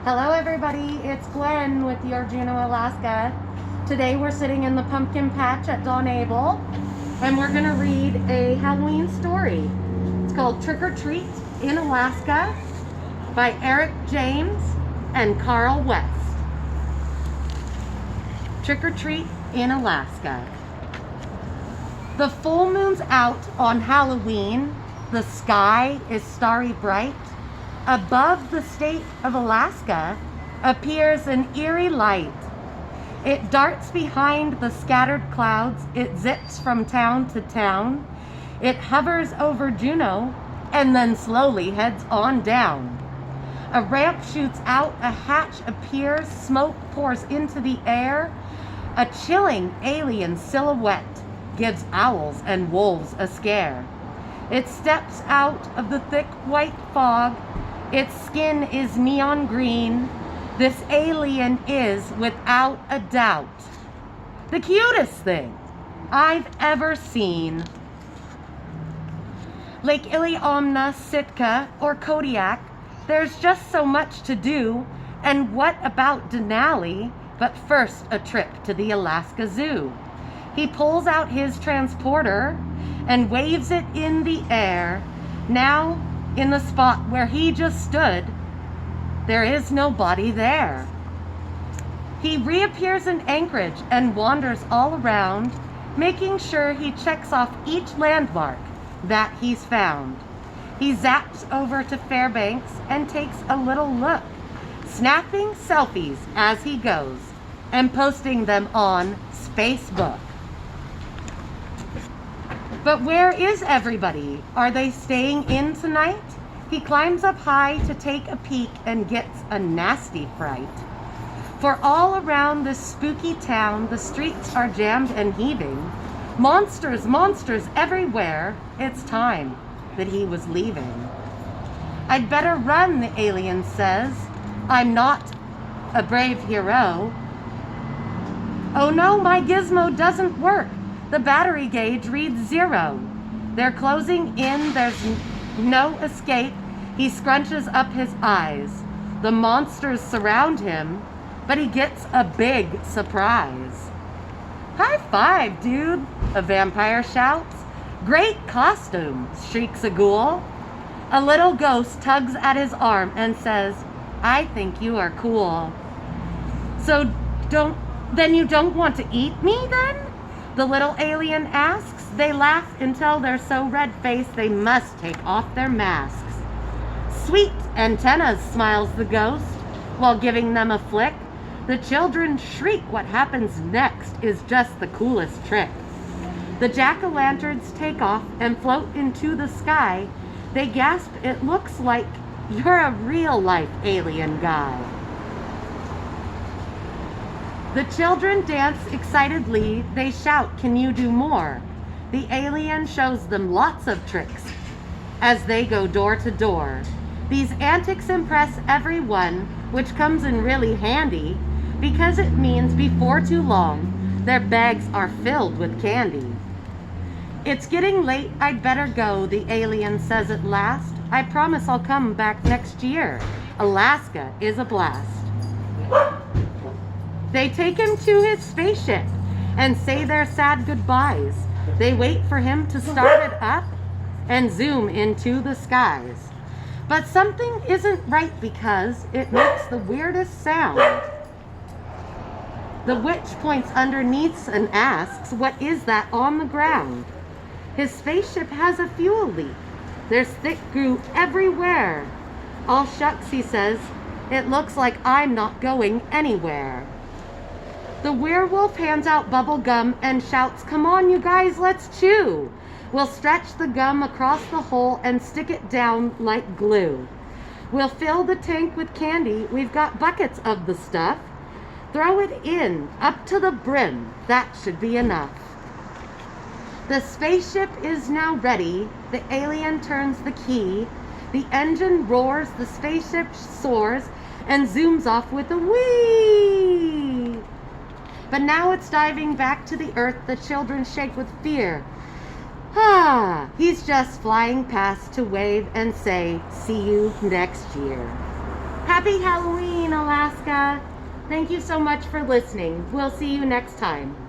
Hello everybody, it's Gwen with Your Juneau Alaska. Today we're sitting in the pumpkin patch at Don Abel and we're gonna read a Halloween story. It's called Trick or Treat in Alaska by Eric James and Carl West. Trick or Treat in Alaska. The full moon's out on Halloween. The sky is starry bright. Above the state of Alaska appears an eerie light. It darts behind the scattered clouds. It zips from town to town. It hovers over Juneau and then slowly heads on down. A ramp shoots out, a hatch appears, smoke pours into the air. A chilling alien silhouette gives owls and wolves a scare. It steps out of the thick white fog. Its skin is neon green. This alien is, without a doubt, the cutest thing I've ever seen. Lake Iliamna, Sitka, or Kodiak, there's just so much to do. And what about Denali? But first, a trip to the Alaska Zoo. He pulls out his transporter and waves it in the air. Now, in the spot where he just stood, there is nobody there. He reappears in Anchorage and wanders all around, making sure he checks off each landmark that he's found. He zaps over to Fairbanks and takes a little look, snapping selfies as he goes and posting them on Facebook. But where is everybody? Are they staying in tonight? He climbs up high to take a peek and gets a nasty fright. For all around this spooky town, the streets are jammed and heaving. Monsters, monsters everywhere. It's time that he was leaving. I'd better run, the alien says. I'm not a brave hero. Oh no, my gizmo doesn't work. The battery gauge reads 0. They're closing in, there's no escape. He scrunches up his eyes. The monsters surround him, but he gets a big surprise. High five, dude, a vampire shouts. Great costume, shrieks a ghoul. A little ghost tugs at his arm and says, I think you are cool. So then you don't want to eat me then? The little alien asks. They laugh until they're so red-faced they must take off their masks. Sweet antennas, smiles the ghost, while giving them a flick. The children shriek. What happens next is just the coolest trick. The jack-o'-lanterns take off and float into the sky. They gasp, it looks like you're a real-life alien guy. The children dance excitedly. They shout, can you do more? The alien shows them lots of tricks as they go door to door. These antics impress everyone, which comes in really handy because it means before too long their bags are filled with candy. It's getting late, I'd better go, the alien says at last. I promise I'll come back next year. Alaska is a blast. They take him to his spaceship and say their sad goodbyes. They wait for him to start it up and zoom into the skies. But something isn't right because it makes the weirdest sound. The witch points underneath and asks, what is that on the ground? His spaceship has a fuel leak. There's thick goo everywhere. All shucks, he says, it looks like I'm not going anywhere. The werewolf hands out bubble gum and shouts, come on, you guys, let's chew. We'll stretch the gum across the hole and stick it down like glue. We'll fill the tank with candy. We've got buckets of the stuff. Throw it in, up to the brim. That should be enough. The spaceship is now ready. The alien turns the key. The engine roars, the spaceship soars, and zooms off with a whee! But now it's diving back to the earth. The children shake with fear. He's just flying past to wave and say, see you next year. Happy Halloween, Alaska. Thank you so much for listening. We'll see you next time.